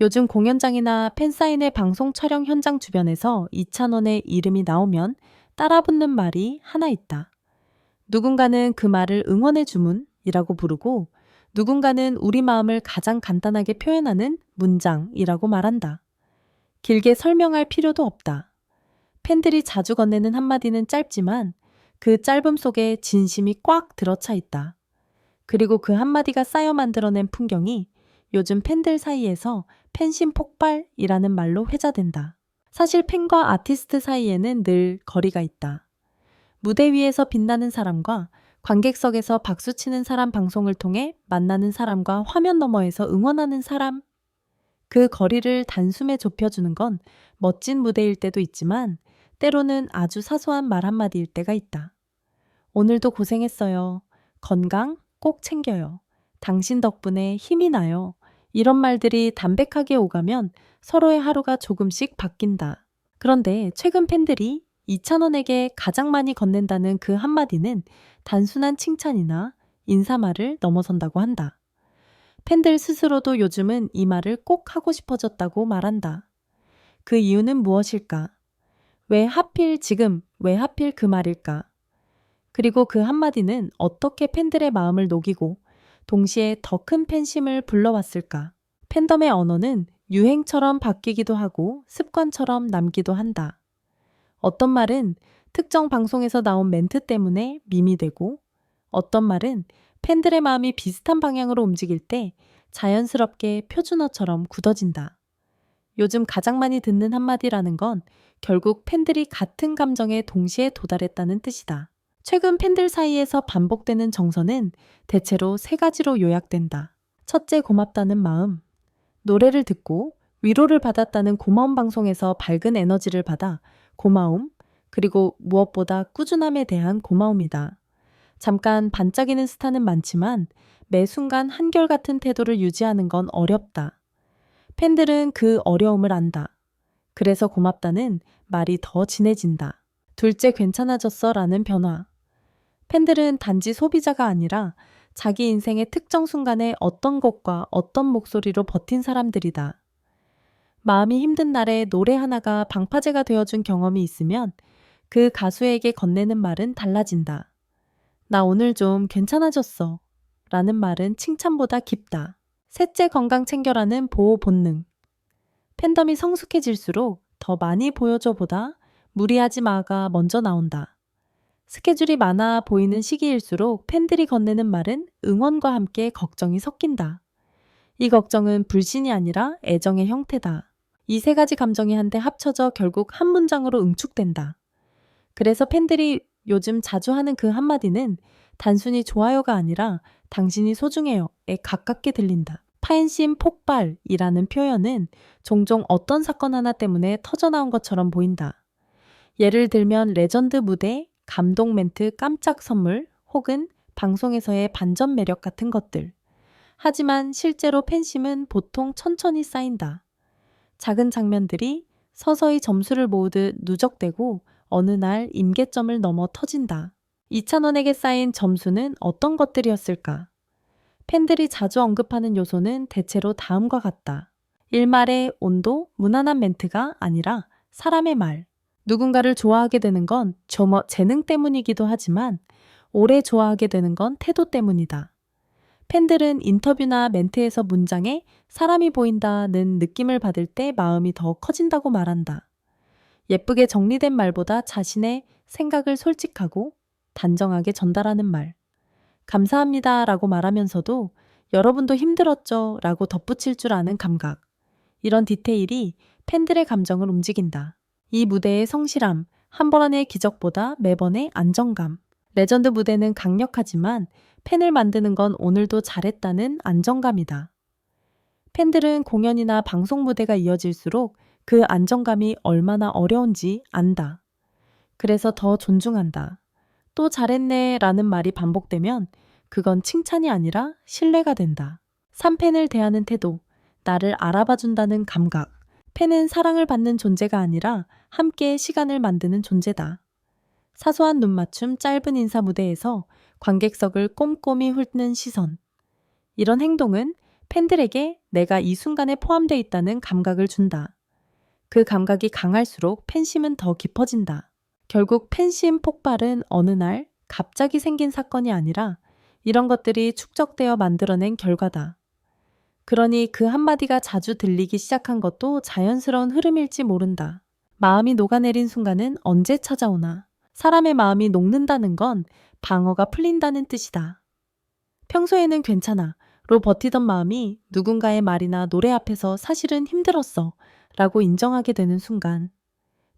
요즘 공연장이나 팬사인회 방송 촬영 현장 주변에서 이찬원의 이름이 나오면 따라 붙는 말이 하나 있다. 누군가는 그 말을 응원의 주문이라고 부르고 누군가는 우리 마음을 가장 간단하게 표현하는 문장이라고 말한다. 길게 설명할 필요도 없다. 팬들이 자주 건네는 한마디는 짧지만 그 짧음 속에 진심이 꽉 들어차 있다. 그리고 그 한마디가 쌓여 만들어낸 풍경이 요즘 팬들 사이에서 팬심 폭발이라는 말로 회자된다. 사실 팬과 아티스트 사이에는 늘 거리가 있다. 무대 위에서 빛나는 사람과 관객석에서 박수치는 사람 방송을 통해 만나는 사람과 화면 너머에서 응원하는 사람. 그 거리를 단숨에 좁혀주는 건 멋진 무대일 때도 있지만 때로는 아주 사소한 말 한마디일 때가 있다. 오늘도 고생했어요. 건강 꼭 챙겨요. 당신 덕분에 힘이 나요. 이런 말들이 담백하게 오가면 서로의 하루가 조금씩 바뀐다. 그런데 최근 팬들이 이찬원에게 가장 많이 건넨다는 그 한마디는 단순한 칭찬이나 인사말을 넘어선다고 한다. 팬들 스스로도 요즘은 이 말을 꼭 하고 싶어졌다고 말한다. 그 이유는 무엇일까? 왜 하필 지금, 왜 하필 그 말일까? 그리고 그 한마디는 어떻게 팬들의 마음을 녹이고 동시에 더 큰 팬심을 불러왔을까? 팬덤의 언어는 유행처럼 바뀌기도 하고 습관처럼 남기도 한다. 어떤 말은 특정 방송에서 나온 멘트 때문에 밈이 되고 어떤 말은 팬들의 마음이 비슷한 방향으로 움직일 때 자연스럽게 표준어처럼 굳어진다. 요즘 가장 많이 듣는 한마디라는 건 결국 팬들이 같은 감정에 동시에 도달했다는 뜻이다. 최근 팬들 사이에서 반복되는 정서는 대체로 세 가지로 요약된다. 첫째, 고맙다는 마음. 노래를 듣고 위로를 받았다는 고마운 방송에서 밝은 에너지를 받아 고마움, 그리고 무엇보다 꾸준함에 대한 고마움이다. 잠깐 반짝이는 스타는 많지만 매 순간 한결같은 태도를 유지하는 건 어렵다. 팬들은 그 어려움을 안다. 그래서 고맙다는 말이 더 진해진다. 둘째, 괜찮아졌어 라는 변화. 팬들은 단지 소비자가 아니라 자기 인생의 특정 순간에 어떤 곡과 어떤 목소리로 버틴 사람들이다. 마음이 힘든 날에 노래 하나가 방파제가 되어준 경험이 있으면 그 가수에게 건네는 말은 달라진다. 나 오늘 좀 괜찮아졌어 라는 말은 칭찬보다 깊다. 셋째, 건강 챙겨라는 보호 본능. 팬덤이 성숙해질수록 더 많이 보여줘 보다 무리하지 마가 먼저 나온다. 스케줄이 많아 보이는 시기일수록 팬들이 건네는 말은 응원과 함께 걱정이 섞인다. 이 걱정은 불신이 아니라 애정의 형태다. 이 세 가지 감정이 한데 합쳐져 결국 한 문장으로 응축된다. 그래서 팬들이 요즘 자주 하는 그 한마디는 단순히 좋아요가 아니라 당신이 소중해요에 가깝게 들린다. 팬심 폭발이라는 표현은 종종 어떤 사건 하나 때문에 터져나온 것처럼 보인다. 예를 들면 레전드 무대, 감동 멘트, 깜짝 선물, 혹은 방송에서의 반전 매력 같은 것들. 하지만 실제로 팬심은 보통 천천히 쌓인다. 작은 장면들이 서서히 점수를 모으듯 누적되고 어느 날 임계점을 넘어 터진다. 이찬원에게 쌓인 점수는 어떤 것들이었을까? 팬들이 자주 언급하는 요소는 대체로 다음과 같다. 일말의 온도, 무난한 멘트가 아니라 사람의 말. 누군가를 좋아하게 되는 건 재능 때문이기도 하지만 오래 좋아하게 되는 건 태도 때문이다. 팬들은 인터뷰나 멘트에서 문장에 사람이 보인다는 느낌을 받을 때 마음이 더 커진다고 말한다. 예쁘게 정리된 말보다 자신의 생각을 솔직하고 단정하게 전달하는 말. 감사합니다 라고 말하면서도 여러분도 힘들었죠 라고 덧붙일 줄 아는 감각. 이런 디테일이 팬들의 감정을 움직인다. 이 무대의 성실함, 한 번의 기적보다 매번의 안정감. 레전드 무대는 강력하지만 팬을 만드는 건 오늘도 잘했다는 안정감이다. 팬들은 공연이나 방송 무대가 이어질수록 그 안정감이 얼마나 어려운지 안다. 그래서 더 존중한다. 또 잘했네 라는 말이 반복되면 그건 칭찬이 아니라 신뢰가 된다. 3팬을 대하는 태도, 나를 알아봐준다는 감각. 팬은 사랑을 받는 존재가 아니라 함께 시간을 만드는 존재다. 사소한 눈맞춤, 짧은 인사 무대에서 관객석을 꼼꼼히 훑는 시선. 이런 행동은 팬들에게 내가 이 순간에 포함되어 있다는 감각을 준다. 그 감각이 강할수록 팬심은 더 깊어진다. 결국 팬심 폭발은 어느 날 갑자기 생긴 사건이 아니라 이런 것들이 축적되어 만들어낸 결과다. 그러니 그 한마디가 자주 들리기 시작한 것도 자연스러운 흐름일지 모른다. 마음이 녹아내린 순간은 언제 찾아오나? 사람의 마음이 녹는다는 건 방어가 풀린다는 뜻이다. 평소에는 괜찮아 로 버티던 마음이 누군가의 말이나 노래 앞에서 사실은 힘들었어 라고 인정하게 되는 순간,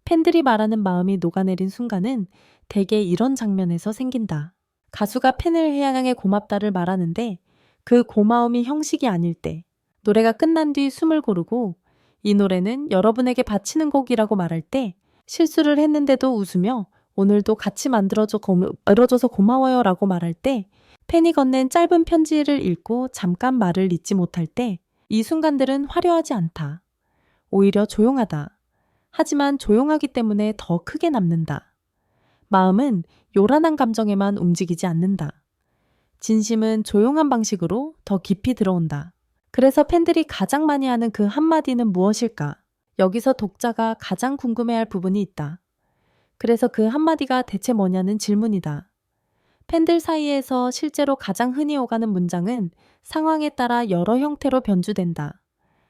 팬들이 말하는 마음이 녹아내린 순간은 대개 이런 장면에서 생긴다. 가수가 팬을 향해 고맙다를 말하는데 그 고마움이 형식이 아닐 때, 노래가 끝난 뒤 숨을 고르고 이 노래는 여러분에게 바치는 곡이라고 말할 때, 실수를 했는데도 웃으며 오늘도 같이 만들어줘서 고마워요 라고 말할 때, 팬이 건넨 짧은 편지를 읽고 잠깐 말을 잇지 못할 때, 이 순간들은 화려하지 않다. 오히려 조용하다. 하지만 조용하기 때문에 더 크게 남는다. 마음은 요란한 감정에만 움직이지 않는다. 진심은 조용한 방식으로 더 깊이 들어온다. 그래서 팬들이 가장 많이 하는 그 한마디는 무엇일까? 여기서 독자가 가장 궁금해할 부분이 있다. 그래서 그 한마디가 대체 뭐냐는 질문이다. 팬들 사이에서 실제로 가장 흔히 오가는 문장은 상황에 따라 여러 형태로 변주된다.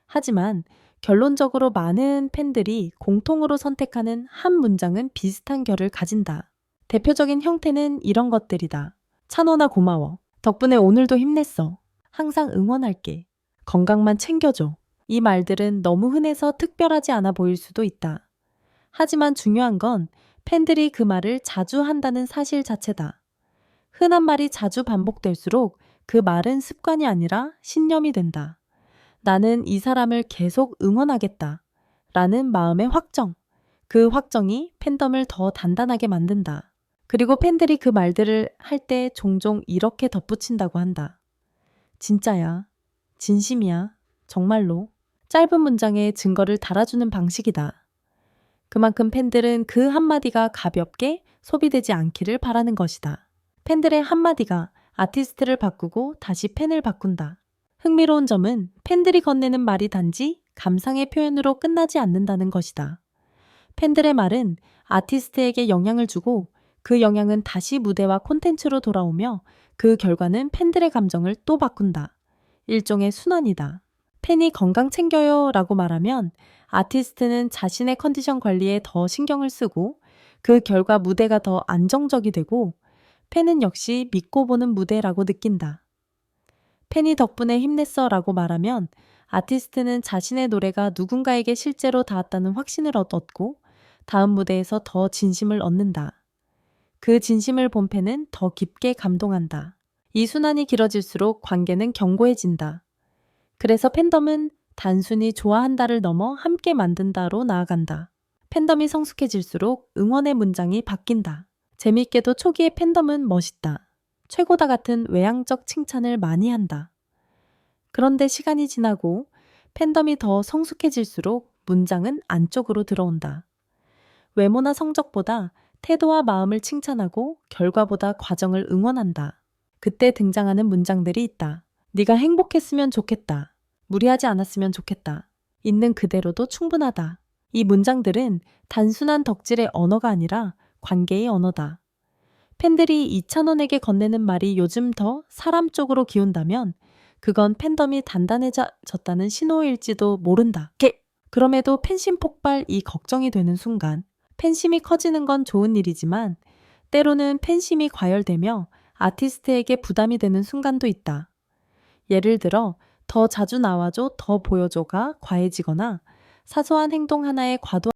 하지만 결론적으로 많은 팬들이 공통으로 선택하는 한 문장은 비슷한 결을 가진다. 대표적인 형태는 이런 것들이다. 찬원아 고마워. 덕분에 오늘도 힘냈어. 항상 응원할게. 건강만 챙겨줘. 이 말들은 너무 흔해서 특별하지 않아 보일 수도 있다. 하지만 중요한 건 팬들이 그 말을 자주 한다는 사실 자체다. 흔한 말이 자주 반복될수록 그 말은 습관이 아니라 신념이 된다. 나는 이 사람을 계속 응원하겠다. 라는 마음의 확정. 그 확정이 팬덤을 더 단단하게 만든다. 그리고 팬들이 그 말들을 할 때 종종 이렇게 덧붙인다고 한다. 진짜야. 진심이야. 정말로. 짧은 문장에 증거를 달아주는 방식이다. 그만큼 팬들은 그 한마디가 가볍게 소비되지 않기를 바라는 것이다. 팬들의 한마디가 아티스트를 바꾸고 다시 팬을 바꾼다. 흥미로운 점은 팬들이 건네는 말이 단지 감상의 표현으로 끝나지 않는다는 것이다. 팬들의 말은 아티스트에게 영향을 주고 그 영향은 다시 무대와 콘텐츠로 돌아오며 그 결과는 팬들의 감정을 또 바꾼다. 일종의 순환이다. 팬이 건강 챙겨요 라고 말하면 아티스트는 자신의 컨디션 관리에 더 신경을 쓰고 그 결과 무대가 더 안정적이 되고 팬은 역시 믿고 보는 무대라고 느낀다. 팬이 덕분에 힘냈어 라고 말하면 아티스트는 자신의 노래가 누군가에게 실제로 닿았다는 확신을 얻고 다음 무대에서 더 진심을 얻는다. 그 진심을 본 팬은 더 깊게 감동한다. 이 순환이 길어질수록 관계는 견고해진다. 그래서 팬덤은 단순히 좋아한다를 넘어 함께 만든다로 나아간다. 팬덤이 성숙해질수록 응원의 문장이 바뀐다. 재미있게도 초기의 팬덤은 멋있다. 최고다 같은 외향적 칭찬을 많이 한다. 그런데 시간이 지나고 팬덤이 더 성숙해질수록 문장은 안쪽으로 들어온다. 외모나 성적보다 태도와 마음을 칭찬하고 결과보다 과정을 응원한다. 그때 등장하는 문장들이 있다. 네가 행복했으면 좋겠다. 무리하지 않았으면 좋겠다. 있는 그대로도 충분하다. 이 문장들은 단순한 덕질의 언어가 아니라 관계의 언어다. 팬들이 이찬원에게 건네는 말이 요즘 더 사람 쪽으로 기운다면 그건 팬덤이 단단해졌다는 신호일지도 모른다. 그럼에도 팬심 폭발이 걱정이 되는 순간, 팬심이 커지는 건 좋은 일이지만 때로는 팬심이 과열되며 아티스트에게 부담이 되는 순간도 있다. 예를 들어 더 자주 나와줘, 더 보여줘가 과해지거나 사소한 행동 하나에 과도한